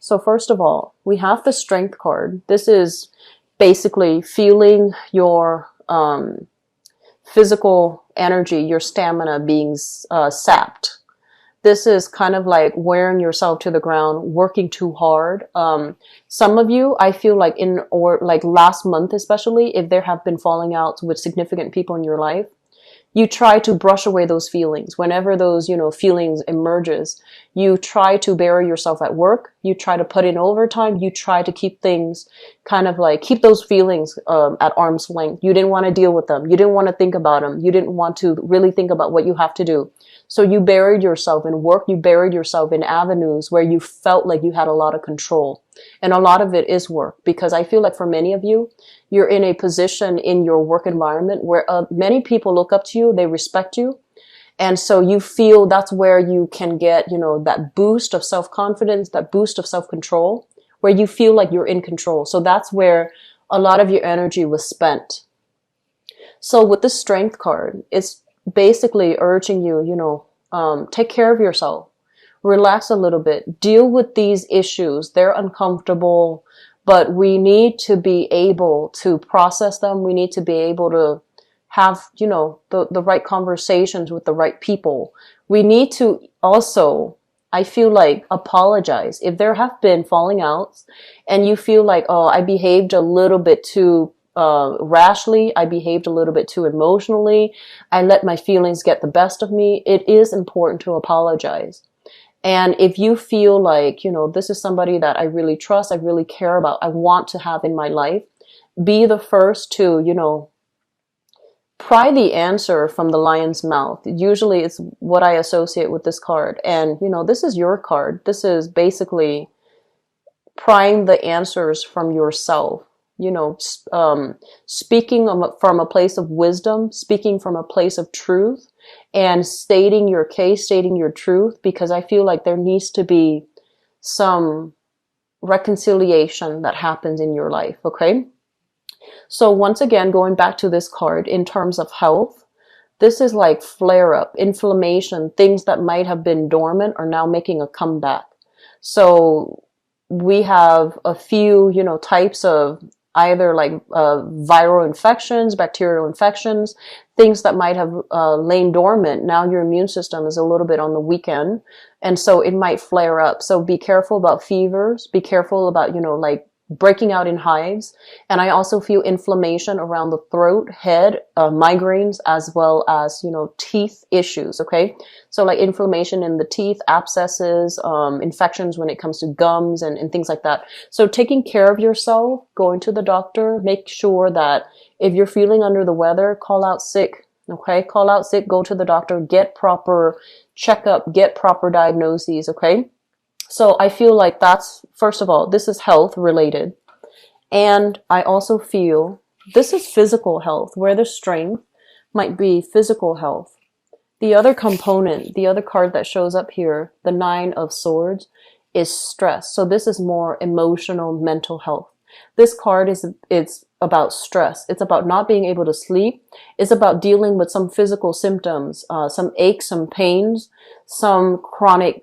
So first of all, we have the Strength card. This is basically feeling your physical energy, your stamina being sapped. This is kind of like wearing yourself to the ground, working too hard. Some of you, I feel like like last month especially, if there have been falling outs with significant people in your life, you try to brush away those feelings. Whenever those, feelings emerges, you try to bury yourself at work. You try to put in overtime. You try to keep things kind of like, keep those feelings at arm's length. You didn't want to deal with them. You didn't want to think about them. You didn't want to really think about what you have to do. So you buried yourself in work. You buried yourself in avenues where you felt like you had a lot of control. And a lot of it is work, because I feel like for many of you, you're in a position in your work environment where many people look up to you, they respect you. And so you feel that's where you can get, that boost of self-confidence, that boost of self-control, where you feel like you're in control. So that's where a lot of your energy was spent. So with the Strength card, it's basically urging you, take care of yourself. Relax a little bit. Deal with these issues. They're uncomfortable, but we need to be able to process them. We need to be able to have, the right conversations with the right people. We need to also, I feel like, apologize. If there have been falling outs and you feel like, oh, I behaved a little bit too rashly, I behaved a little bit too emotionally, I let my feelings get the best of me, it is important to apologize. And if you feel like, this is somebody that I really trust, I really care about, I want to have in my life, be the first to, pry the answer from the lion's mouth. Usually it's what I associate with this card. And, this is your card. This is basically prying the answers from yourself. Speaking from a place of wisdom, speaking from a place of truth, and stating your case, stating your truth, because I feel like there needs to be some reconciliation that happens in your life, okay? So once again, going back to this card, in terms of health, this is like flare-up, inflammation, things that might have been dormant are now making a comeback. So we have a few, types of either like viral infections, bacterial infections, things that might have lain dormant. Now your immune system is a little bit on the weekend, and so it might flare up. So be careful about fevers. Be careful about, like breaking out in hives. And I also feel inflammation around the throat, head, migraines, as well as, teeth issues. Okay. So like inflammation in the teeth, abscesses, infections when it comes to gums and things like that. So taking care of yourself, going to the doctor, make sure that if you're feeling under the weather, call out sick. Okay. Call out sick, go to the doctor, get proper checkup, get proper diagnoses. Okay. So I feel like that's, first of all, this is health related. And I also feel this is physical health, where the Strength might be physical health. The other component, the other card that shows up here, the Nine of Swords, is stress. So this is more emotional, mental health. This card it's about stress. It's about not being able to sleep. It's about dealing with some physical symptoms, some aches, some pains, some chronic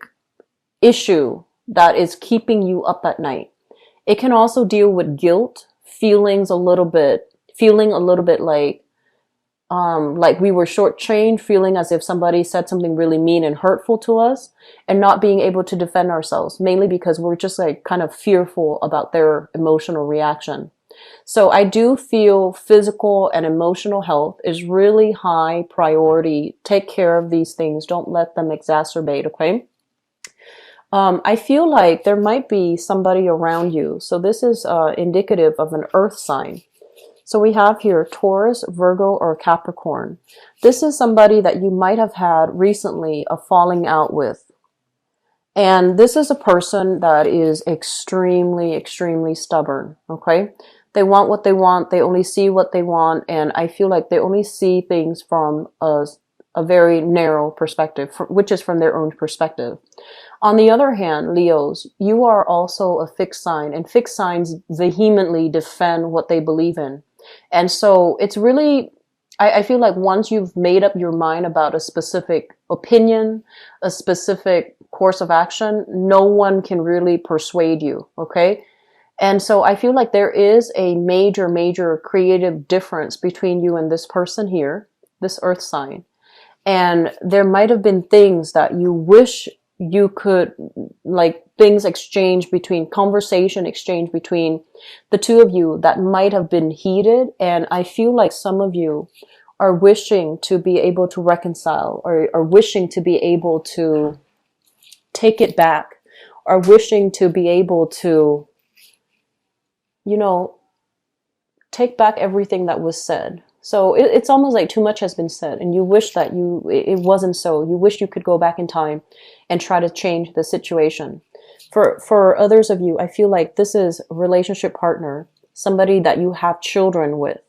issue that is keeping you up at night. It can also deal with guilt, feeling a little bit like we were shortchanged, feeling as if somebody said something really mean and hurtful to us, and not being able to defend ourselves, mainly because we're just like kind of fearful about their emotional reaction. So I do feel physical and emotional health is really high priority. Take care of these things. Don't let them exacerbate, okay? I feel like there might be somebody around you. So this is indicative of an earth sign. So we have here Taurus, Virgo, or Capricorn. This is somebody that you might have had recently a falling out with. And this is a person that is extremely, extremely stubborn, okay? They want what they want. They only see what they want. And I feel like they only see things from a very narrow perspective, which is from their own perspective. On the other hand, Leos, you are also a fixed sign, and fixed signs vehemently defend what they believe in. And so it's really, I feel like once you've made up your mind about a specific opinion, a specific course of action, no one can really persuade you. Okay. And so I feel like there is a major, major creative difference between you and this person here, this earth sign. And there might have been things that you wish you could, like things exchange between, conversation exchange between the two of you that might have been heated. And I feel like some of you are wishing to be able to reconcile, or wishing to be able to take it back, or wishing to be able to, you know, take back everything that was said. So it's almost like too much has been said, and you wish that it wasn't so. You wish you could go back in time and try to change the situation. For others of you, I feel like this is a relationship partner, somebody that you have children with.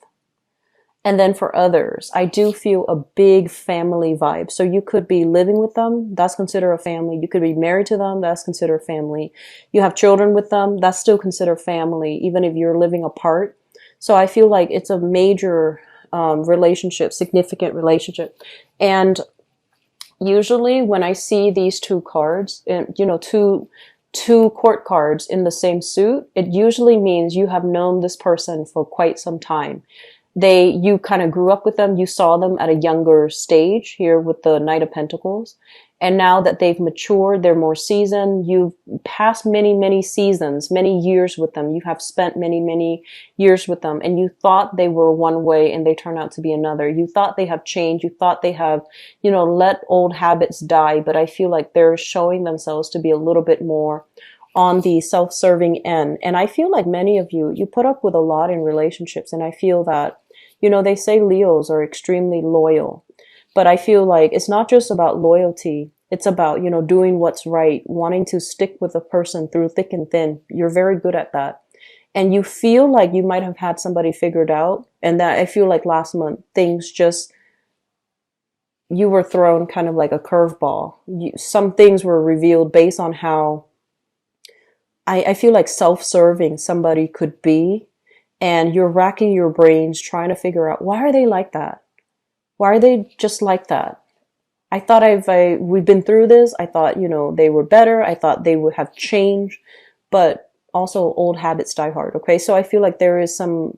And then for others, I do feel a big family vibe. So you could be living with them, that's considered a family. You could be married to them, that's considered family. You have children with them, that's still considered family, even if you're living apart. So I feel like it's a major relationship, significant relationship. And usually when I see these two cards, and two court cards in the same suit, it usually means you have known this person for quite some time. You kind of grew up with them, you saw them at a younger stage here with the Knight of Pentacles. And now that they've matured, they're more seasoned, you've passed many, many seasons, many years with them. You have spent many, many years with them, and you thought they were one way and they turn out to be another. You thought they have changed. You thought they have, let old habits die. But I feel like they're showing themselves to be a little bit more on the self-serving end. And I feel like many of you put up with a lot in relationships. And I feel that, they say Leos are extremely loyal. But I feel like it's not just about loyalty. It's about, doing what's right, wanting to stick with a person through thick and thin. You're very good at that. And you feel like you might have had somebody figured out. And that I feel like last month, you were thrown kind of like a curveball. Some things were revealed based on how I feel like self-serving somebody could be. And you're racking your brains trying to figure out, why are they like that? Why are they just like that? I thought we've been through this. I thought, they were better. I thought they would have changed, but also old habits die hard. Okay. So I feel like there is some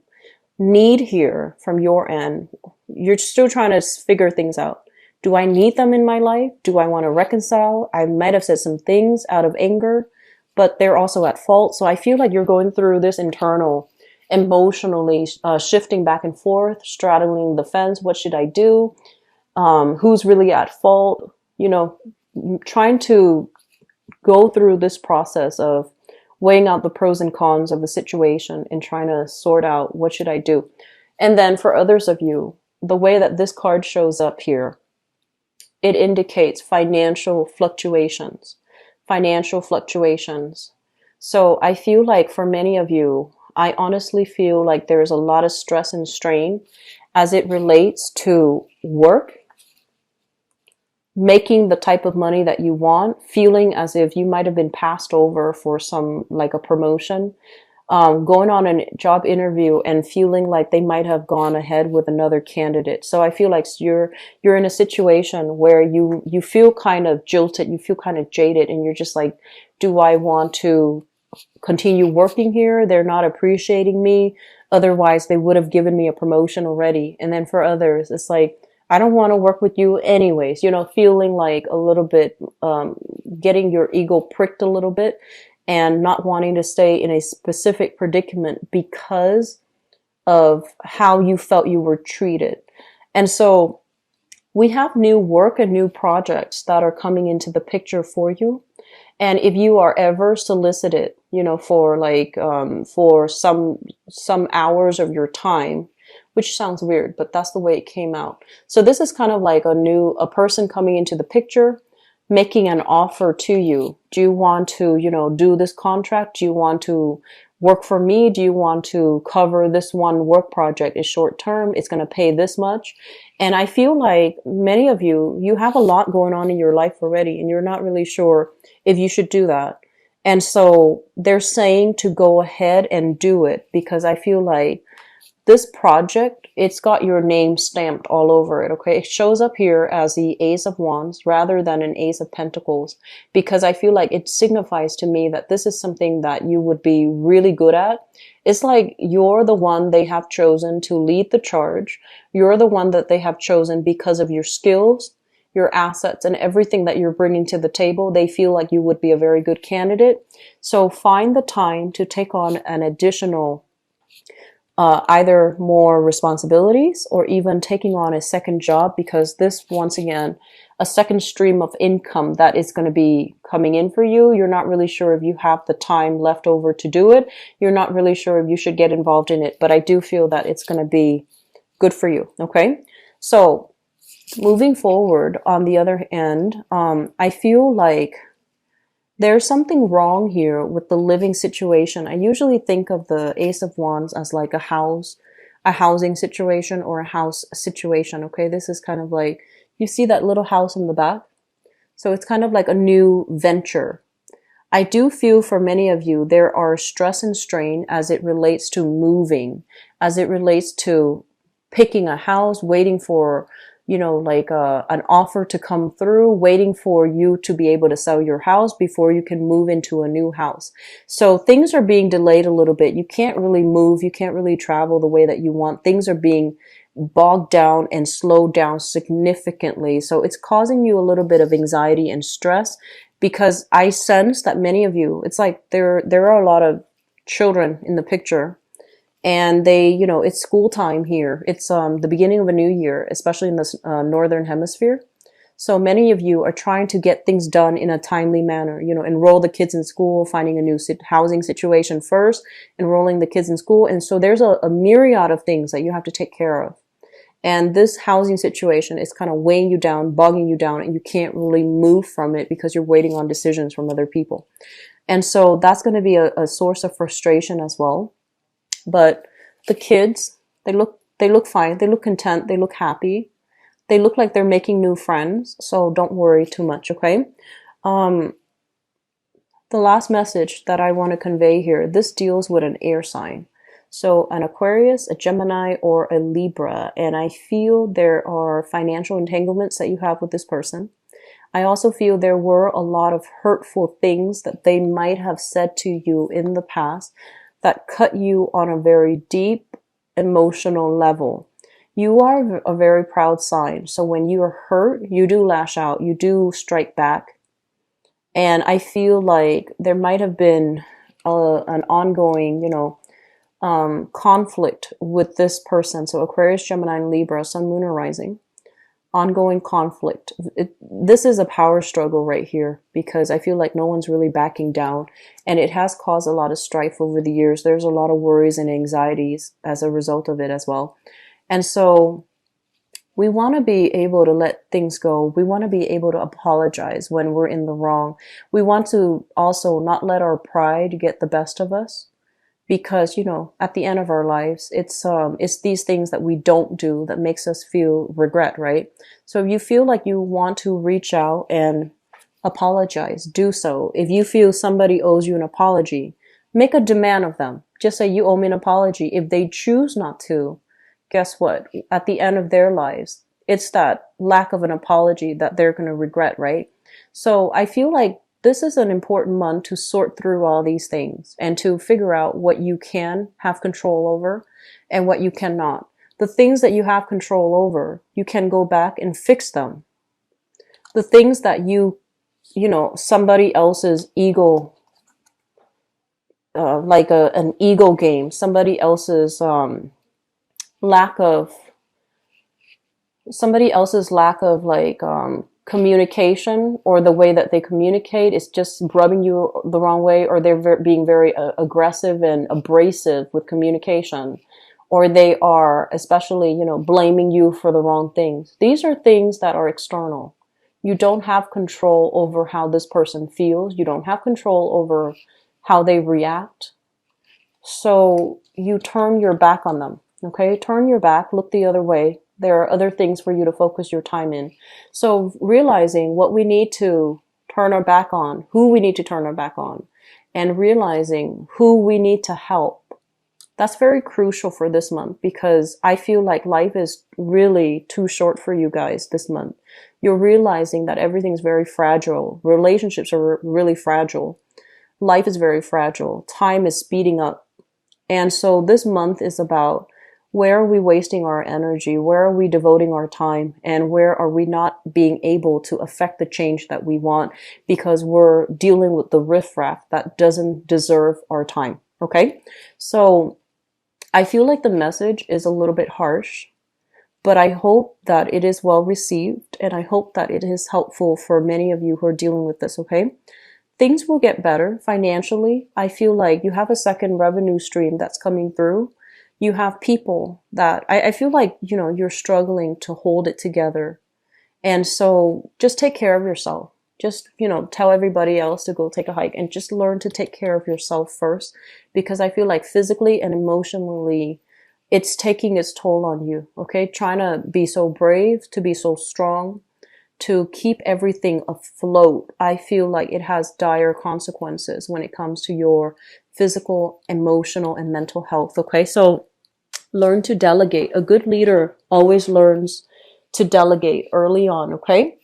need here from your end. You're still trying to figure things out. Do I need them in my life? Do I want to reconcile? I might have said some things out of anger, but they're also at fault. So I feel like you're going through this internal, emotionally shifting back and forth, straddling the fence. What should I do? Who's really at fault? Trying to go through this process of weighing out the pros and cons of the situation and trying to sort out what should I do. And then for others of you, the way that this card shows up here, it indicates financial fluctuations. So I feel like for many of you, I honestly feel like there's a lot of stress and strain as it relates to work, making the type of money that you want, feeling as if you might have been passed over for some, like a promotion, going on a job interview and feeling like they might have gone ahead with another candidate. So I feel like you're in a situation where you feel kind of jilted, you feel kind of jaded, and you're just like, do I want to continue working here? They're not appreciating me. Otherwise, they would have given me a promotion already. And then for others, it's like, I don't want to work with you anyways, feeling like a little bit, getting your ego pricked a little bit and not wanting to stay in a specific predicament because of how you felt you were treated. And so we have new work and new projects that are coming into the picture for you. And if you are ever solicited, for like, for some hours of your time, which sounds weird, but that's the way it came out. So this is kind of like a person coming into the picture, making an offer to you. Do you want to, do this contract? Do you want to work for me? Do you want to cover this one work project? It's short term. It's going to pay this much. And I feel like many of you have a lot going on in your life already, and you're not really sure if you should do that. And so they're saying to go ahead and do it, because I feel like this project, it's got your name stamped all over it, okay? It shows up here as the Ace of Wands rather than an Ace of Pentacles, because I feel like it signifies to me that this is something that you would be really good at. It's like you're the one they have chosen to lead the charge. You're the one that they have chosen because of your skills, your assets, and everything that you're bringing to the table. They feel like you would be a very good candidate. So find the time to take on an additional either more responsibilities or even taking on a second job, because this, once again, a second stream of income that is going to be coming in for you. You're not really sure if you have the time left over to do it. You're not really sure if you should get involved in it, but I do feel that it's going to be good for you. Okay. So moving forward, on the other end, I feel like there's something wrong here with the living situation. I usually think of the Ace of Wands as like a housing situation or a house situation. Okay, this is kind of like, you see that little house in the back? So it's kind of like a new venture. I do feel for many of you, there are stress and strain as it relates to moving, as it relates to picking a house, waiting for, you know, like an offer to come through, waiting for you to be able to sell your house before you can move into a new house. So things are being delayed a little bit. You can't really move. You can't really travel the way that you want. Things are being bogged down and slowed down significantly. So it's causing you a little bit of anxiety and stress, because I sense that many of you, it's like there are a lot of children in the picture. And they, you know, it's school time here. It's the beginning of a new year, especially in this northern hemisphere. So many of you are trying to get things done in a timely manner. You know, enroll the kids in school, finding a new housing situation first, enrolling the kids in school. And so there's a myriad of things that you have to take care of. And this housing situation is kind of weighing you down, bogging you down, and you can't really move from it because you're waiting on decisions from other people. And so that's going to be a source of frustration as well. But the kids, they look fine. They look content. They look happy. They look like they're making new friends. So don't worry too much, okay? The last message that I want to convey here, this deals with an air sign. So an Aquarius, a Gemini, or a Libra. And I feel there are financial entanglements that you have with this person. I also feel there were a lot of hurtful things that they might have said to you in the past that cut you on a very deep emotional level. You are a very proud sign. So when you are hurt, you do lash out, you do strike back. And I feel like there might have been an ongoing, you know, conflict with this person. So Aquarius, Gemini, and Libra, Sun, Moon, or Rising. Ongoing conflict. This is a power struggle right here, because I feel like no one's really backing down, and it has caused a lot of strife over the years. There's a lot of worries and anxieties as a result of it as well. And so we want to be able to let things go. We want to be able to apologize when we're in the wrong. We want to also not let our pride get the best of us. Because, you know, at the end of our lives, it's these things that we don't do that makes us feel regret, right? So if you feel like you want to reach out and apologize, do so. If you feel somebody owes you an apology, make a demand of them. Just say, you owe me an apology. If they choose not to, guess what? At the end of their lives, it's that lack of an apology that they're going to regret, right? So I feel like this is an important month to sort through all these things and to figure out what you can have control over and what you cannot. The things that you have control over, you can go back and fix them. The things that you know, somebody else's ego, like an ego game, somebody else's lack of like communication, or the way that they communicate is just rubbing you the wrong way, or they're being very aggressive and abrasive with communication, or they are especially, you know, blaming you for the wrong things. These are things that are external. You don't have control over how this person feels. You don't have control over how they react. So you turn your back on them, okay? Turn your back, look the other way. There are other things for you to focus your time in. So realizing what we need to turn our back on, who we need to turn our back on, and realizing who we need to help That's very crucial for this month because I feel like life is really too short for you guys this month. You're realizing that everything's very fragile. Relationships are really fragile. Life is very fragile. Time is speeding up. And so this month is about where are we wasting our energy? Where are we devoting our time? And where are we not being able to affect the change that we want because we're dealing with the riffraff that doesn't deserve our time? Okay. So I feel like the message is a little bit harsh, but I hope that it is well received and I hope that it is helpful for many of you who are dealing with this, okay? Things will get better financially. I feel like you have a second revenue stream that's coming through. You have people that I feel like, you're struggling to hold it together. And so just take care of yourself. Just, tell everybody else to go take a hike and just learn to take care of yourself first. Because I feel like physically and emotionally, it's taking its toll on you. Okay. Trying to be so brave, to be so strong, to keep everything afloat. I feel like it has dire consequences when it comes to your physical, emotional, and mental health. Okay. So learn to delegate. A good leader always learns to delegate early on. Okay.